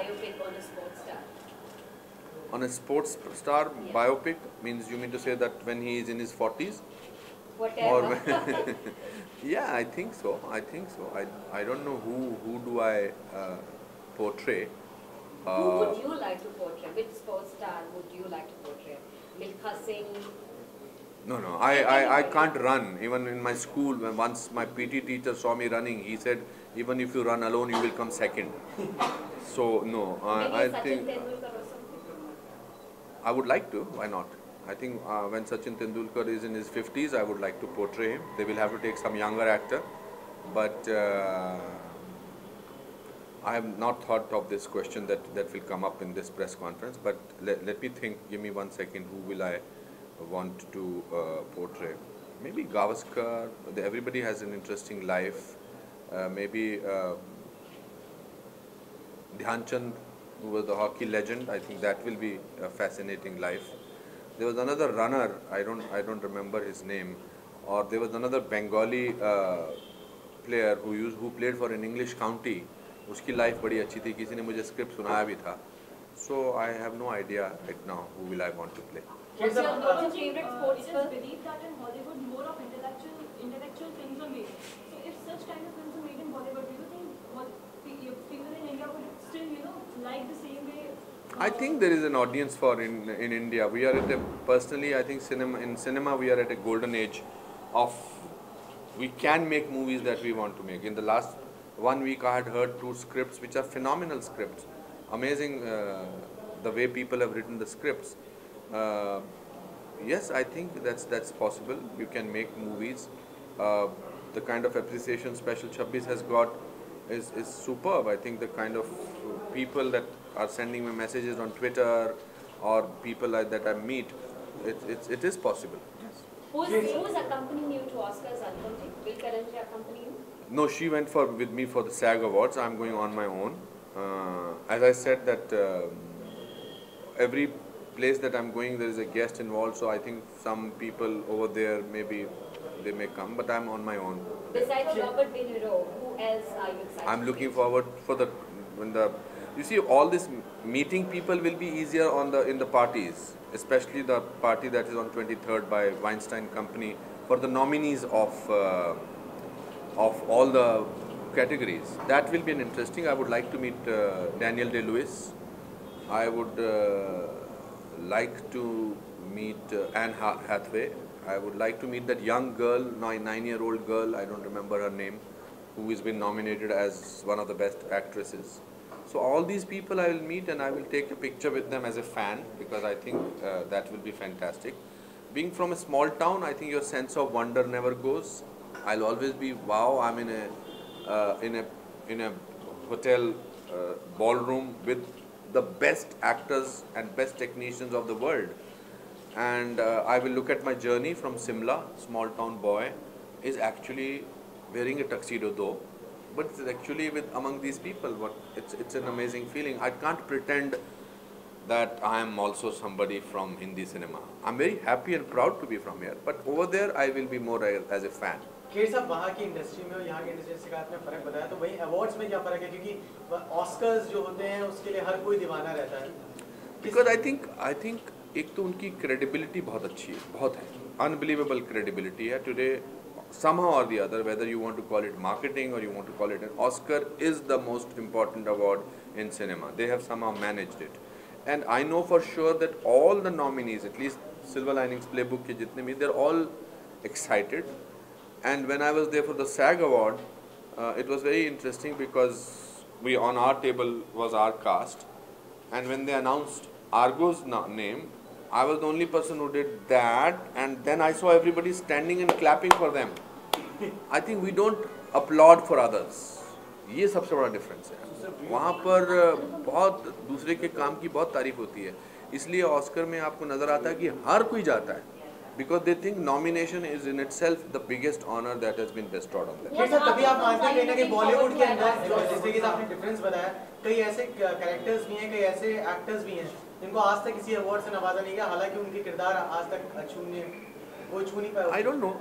biopic on a sports star? On a sports star biopic means you mean to say that when he is in his 40s? Or Whatever. yeah, I think so. I think so. I don't know who do I portray. Who would you like to portray? Which sports star would you like to portray? Milkha Singh? No. I can't run. Even in my school, when once my PT teacher saw me running, he said, even if you run alone, you will come second. So no, Maybe I Sachin think Tendulkar or something? I would like to. Why not? I think when Sachin Tendulkar is in his 50s, I would like to portray him. They will have to take some younger actor, but I have not thought of this question that will come up in this press conference. But let me think. Give me 1 second. Who will I want to portray? Maybe Gavaskar. Everybody has an interesting life. Maybe Dhyan Chand, who was the hockey legend. I think that will be a fascinating life. There was another runner. I don't remember his name. Or there was another Bengali player who played for an English county. उसकी life बड़ी अच्छी थी. किसी ने मुझे script सुनाया भी था. So I have no idea right now who will I want to play. What's your favorite sports It film? is believed that in Hollywood more of intellectual films are made. So if such kind of films are made in Bollywood, do you think people in India would still like the same way? I think there is an audience for in India. We are at a personally I think cinema we are at a golden age of we can make movies that we want to make. In the last 1 week I had heard 2 scripts which are phenomenal scripts. Amazing the way people have written the scripts. Yes, I think that's possible. You can make movies. The kind of appreciation Special 26 has got is superb. I think the kind of people that are sending me messages on Twitter or people that I meet, it is possible. Yes. Who's accompanying you to Oscars, Anupam? Will Karan ji accompany you? No, she went with me for the SAG Awards. I'm going on my own. As I said that every place that I'm going, there is a guest involved. So I think some people over there maybe they may come, but I'm on my own. Besides Robert De Niro, who else are you excited? I'm looking forward for you see all this meeting people will be easier in the parties, especially the party that is on 23rd by Weinstein Company for the nominees of all the categories. That will be an interesting. I would like to meet Daniel Day-Lewis. I would like to meet Anne Hathaway. I would like to meet that young girl, 9-year-old girl, I don't remember her name, who has been nominated as one of the best actresses. So all these people I will meet and I will take a picture with them as a fan because I think that will be fantastic. Being from a small town, I think your sense of wonder never goes. I'll always be, wow, I'm in a hotel ballroom with the best actors and best technicians of the world. And I will look at my journey from Simla, small town boy, is actually wearing a tuxedo though, but it's actually among these people. It's an amazing feeling. I can't pretend that I am also somebody from Hindi cinema. I'm very happy and proud to be from here, but over there I will be more as a fan. Kher साहब वहाँ की industry में और यहाँ की industry का आपने फ़र्क बताया तो वही अवार्ड्स में क्या फ़र्क है क्योंकि ऑस्कर्स जो होते हैं उसके लिए हर कोई दीवाना रहता है Because I think एक तो उनकी credibility बहुत अच्छी है, बहुत है, unbelievable credibility है. Today somehow or the other, whether you want to call it marketing or you want to call it an Oscar, is the most important award in cinema. They have somehow managed it, and I know for sure that all the nominees, at least Silver Linings Playbook के जितने भी, they're all excited. And when I was there for the SAG award, it was very interesting because on our table was our cast, and when they announced Argo's name, I was the only person who did that, and then I saw everybody standing and clapping for them. I think we don't applaud for others. ये सबसे बड़ा difference है. वहाँ पर बहुत दूसरे के काम की बहुत तारीफ होती है. इसलिए ऑस्कर में आपको नजर आता है कि हर कोई जाता है. Because they think nomination is in itself the biggest honor that has been bestowed on them. Sir तभी आप मानते हैं कि बॉलीवुड के अंदर जो जैसे कि आपने डिफरेंस बताया, कई ऐसे कैरेक्टर्स भी हैं, कई ऐसे एक्टर्स भी हैं जिनको आज तक किसी अवार्ड से नवाजा नहीं गया, हालांकि उनके किरदार आज तक छू नहीं पाए. I don't know.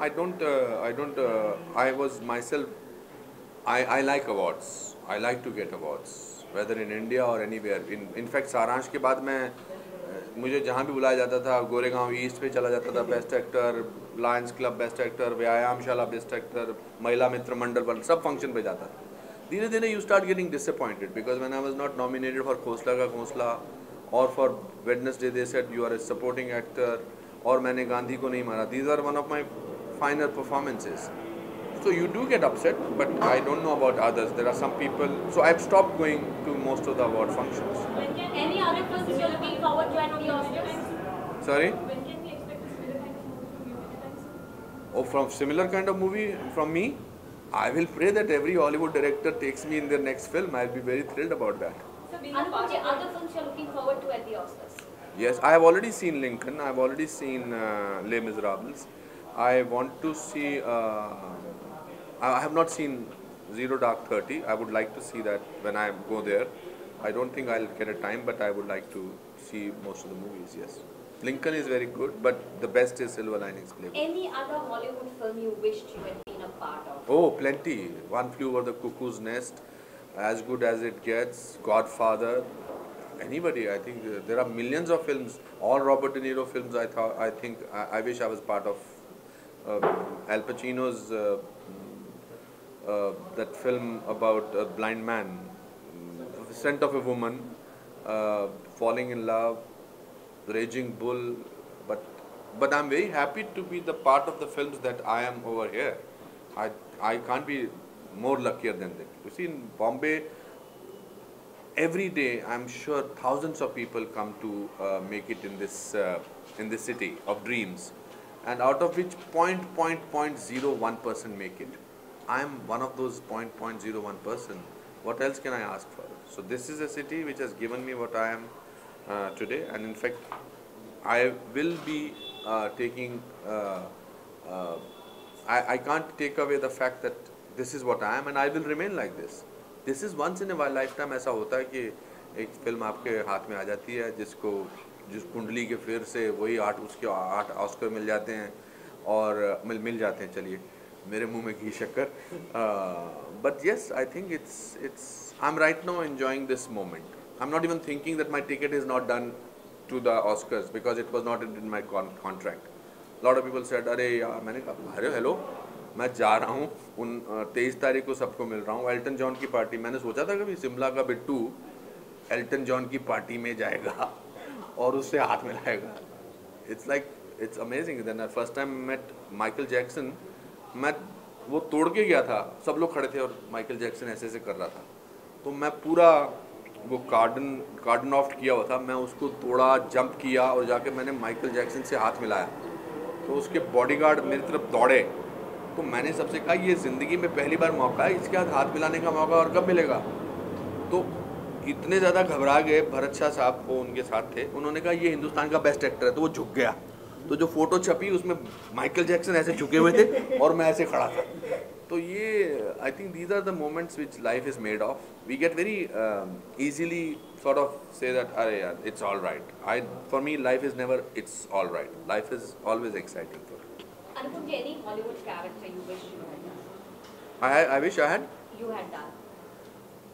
I was myself. I like awards. I like to get awards. Weather in India और एनीवेयर। इनफैक्ट सारांश के बाद मैं मुझे जहाँ भी बुलाया जाता था, गोरेगांव ईस्ट पे चला जाता था, best actor, Lions club best actor, व्यायामशाला बेस्ट एक्टर, महिला मित्र मंडल बन, सब फंक्शन पे जाता था। धीरे धीरे you start getting disappointed because when I was not nominated for Khosla ka Khosla और for Wednesday they said you are a supporting actor, और Maine Gandhi Ko Nahin Mara. These are one of my finer performances. So you do get upset, but I don't know about others. There are some people. So I've stopped going to most of the award functions. Any other films you're looking forward to at the Oscars? Sorry? When can we expect a similar kind of movie from you anytime soon? Oh, from similar kind of movie from me? I will pray that every Hollywood director takes me in their next film. I'll be very thrilled about that. So being a part Anupam, of other films you're looking forward to at the Oscars? Yes, I have already seen Lincoln. I've already seen Les Miserables. I want to see. I have not seen Zero Dark 30. I would like to see that when I go there. I don't think I'll get a time, but I would like to see most of the movies. Yes, Lincoln is very good, but the best is Silver Linings Playbook. Any other Hollywood film you wished you had been a part of? Oh, plenty. One Flew Over the Cuckoo's Nest, As Good as It Gets, Godfather. Anybody, I think there are millions of films. All Robert De Niro films. I wish I was part of Al Pacino's. That film about a blind man, Scent of a Woman, Falling in Love, Raging Bull, but I'm very happy to be the part of the films that I am over here. I can't be more luckier than that. You see, in Bombay, every day I'm sure thousands of people come to make it in this city of dreams, and out of which 0.01% make it. I am one of those 0.01%. What else can I ask for? So this is a city which has given me what I am today, and in fact, I will be taking. I can't take away the fact that this is what I am, and I will remain like this. This is once in a lifetime. ऐसा होता है कि एक film आपके हाथ में आ जाती है जिस कुंडली के फेर से वही उसके 8 ऑस्कर मिल जाते हैं और मिल जाते हैं। चलिए, मेरे मुंह में घी शक्कर. But yes, I think I'm right now enjoying this moment. I'm not even thinking that my ticket is not done to the Oscars because it was not in my contract. A lot of people said, अरे यार, मैंने कहा अरे hello, मैं जा रहा हूँ 23 तारीख को सबको मिल रहा हूँ, एल्टन जॉन की पार्टी. मैंने सोचा था कभी सिमला का बिट्टू एल्टन जॉन की पार्टी में जाएगा और उससे हाथ मिलाएगा. It's amazing. Then the first time I met Michael Jackson, मैं वो तोड़ के गया था, सब लोग खड़े थे और माइकल जैक्सन ऐसे कर रहा था, तो मैं पूरा वो कार्डन ऑफ किया हुआ था, मैं उसको तोड़ा, जंप किया और जाके मैंने माइकल जैक्सन से हाथ मिलाया. तो उसके बॉडीगार्ड मेरी तरफ दौड़े, तो मैंने सबसे कहा ये ज़िंदगी में पहली बार मौका है, इसके बाद हाथ मिलाने का मौका और कब मिलेगा. तो इतने ज़्यादा घबरा गए. भरत शाह साहब वो उनके साथ थे, उन्होंने कहा ये हिंदुस्तान का बेस्ट एक्टर है, तो वो झुक गया. तो जो फोटो छपी उसमें माइकल जैक्सन ऐसे झुके हुए थे और मैं ऐसे खड़ा था. तो ये I think these are the moments which life is made of. We get very easily sort of say that अरे यार it's all right. For me life is never it's all right. Life is always exciting for me. Anupam, any Hollywood character you wish you had done? I wish I had, You had done.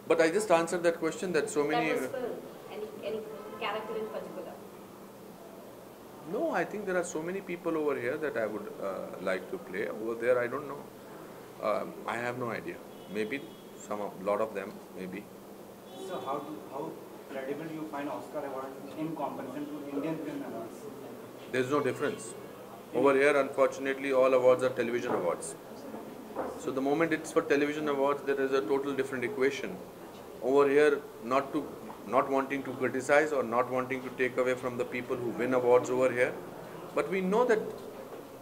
but I just answered that question that so many. That was film. Any character in particular? No, I think there are so many people over here that I would like to play. Over there, I don't know. I have no idea. Maybe lot of them, maybe. So how credible do you find Oscar awards in comparison to Indian film awards? There's no difference. Over here, unfortunately, all awards are television awards. So the moment it's for television awards, there is a total different equation. Over here, not wanting to criticize or not wanting to take away from the people who win awards over here, but we know that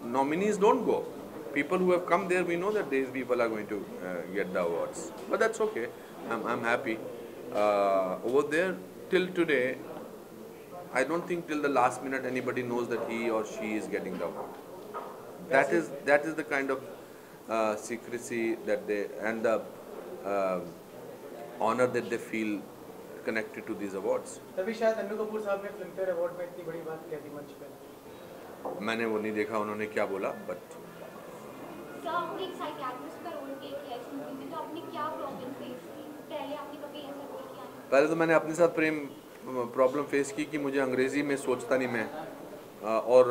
nominees don't go. People who have come there, we know that these people are going to get the awards, but that's okay. I'm happy. Over there, till today, I don't think till the last minute anybody knows that he or she is getting the award. That is the kind of secrecy that they and the honor that they feel connected to these awards. तभी शायद अन्नू कपूर साहब ने Filmfare award में इतनी बड़ी बात कह दी मंच पे. मैंने वो नहीं देखा उन्होंने क्या बोला, बट सर आपने एक साइकियाट्रिस्ट का रोल प्ले किया इस मूवी में, तो आपने क्या प्रॉब्लम फेस की? पहले आपने कभी ऐसा रोल किया नहीं? पहले तो मैंने अपने साथ प्रॉब्लम फेस की कि मुझे अंग्रेज़ी में सोचता नहीं मैं, और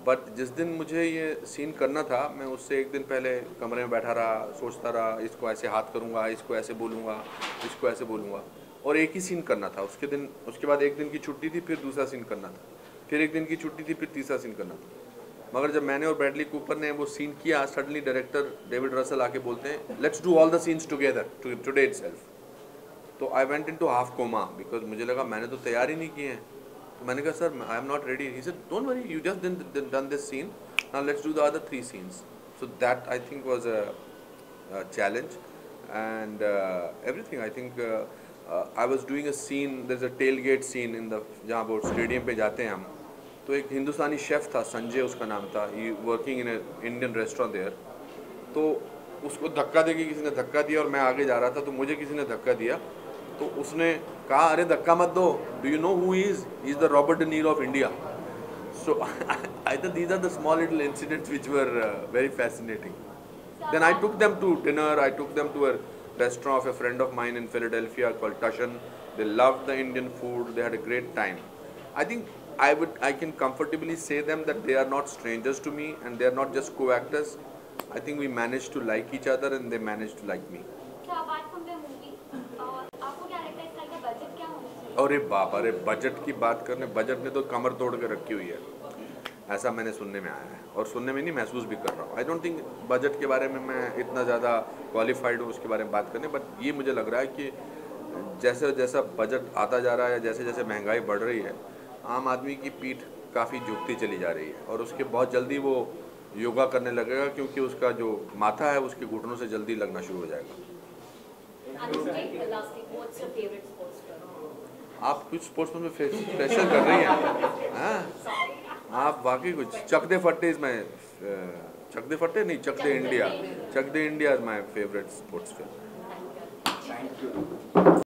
बट जिस दिन मुझे ये सीन करना था मैं उससे एक दिन पहले कमरे में बैठा रहा, सोचता रहा, इसको ऐसे हाथ करूँगा, इसको ऐसे बोलूँगा, इसको ऐसे बोलूँगा, और एक ही सीन करना था उसके बाद एक दिन की छुट्टी थी, फिर दूसरा सीन करना था, फिर एक दिन की छुट्टी थी, फिर तीसरा सीन करना था। मगर जब मैंने और ब्रैडली कूपर ने वो सीन किया, सडनली डायरेक्टर डेविड रसल आके बोलते हैं let's do all the scenes together today itself. तो I went into half coma because मुझे लगा मैंने तो तैयार ही नहीं किए हैं। तो मैंने कहा sir I am not ready. He said don't worry, you just done this scene, now let's do the other 3 scenes। So that I think was a challenge and everything. I think I was doing a scene, there is a tailgate scene in the, जहाँ वो stadium पे जाते हैं हम, तो एक हिंदुस्तानी chef था, संजय उसका नाम था, he working in a Indian restaurant there. तो उसको धक्का देके किसी ने धक्का दिया और मैं आगे जा रहा था, तो मुझे किसी ने धक्का दिया, तो उसने कहा अरे धक्का मत दो, do you know who he is the Robert De Niro of India. So I think these are the small little incidents which were very fascinating. Then I took them to dinner, I took them to a restaurant of a friend of mine in Philadelphia called Tushan. They loved the Indian food, they had a great time. I think I can comfortably say them that they are not strangers to me and they are not just co-actors. I think we managed to like each other and they managed to like me. So apart from the movie, आपको क्या लगता है इसका का budget क्या होना चाहिए? अरे बाप, अरे बजट की बात करने, बजट ने तो कमर तोड़ के रखी हुई है, ऐसा मैंने सुनने में आया है और सुनने में नहीं महसूस भी कर रहा हूँ। आई डोंट थिंक बजट के बारे में मैं इतना ज़्यादा क्वालिफाइड हूँ उसके बारे में बात करने, बट ये मुझे लग रहा है कि जैसे जैसा बजट आता जा रहा है, जैसे जैसे महंगाई बढ़ रही है, आम आदमी की पीठ काफ़ी झुकती चली जा रही है और उसके बहुत जल्दी वो योगा करने लगेगा, क्योंकि उसका जो माथा है उसके घुटनों से जल्दी लगना शुरू हो जाएगा। Lastly, what's your favorite sports film? आप कुछ स्पोर्ट्स में प्रेशर कर रही हैं, हाँ आप वाकई कुछ। चक दे फट्टे इज माई, चक दे फट्टे नहीं, Chak De India, Chak De India is my favourite sports film. Thank you.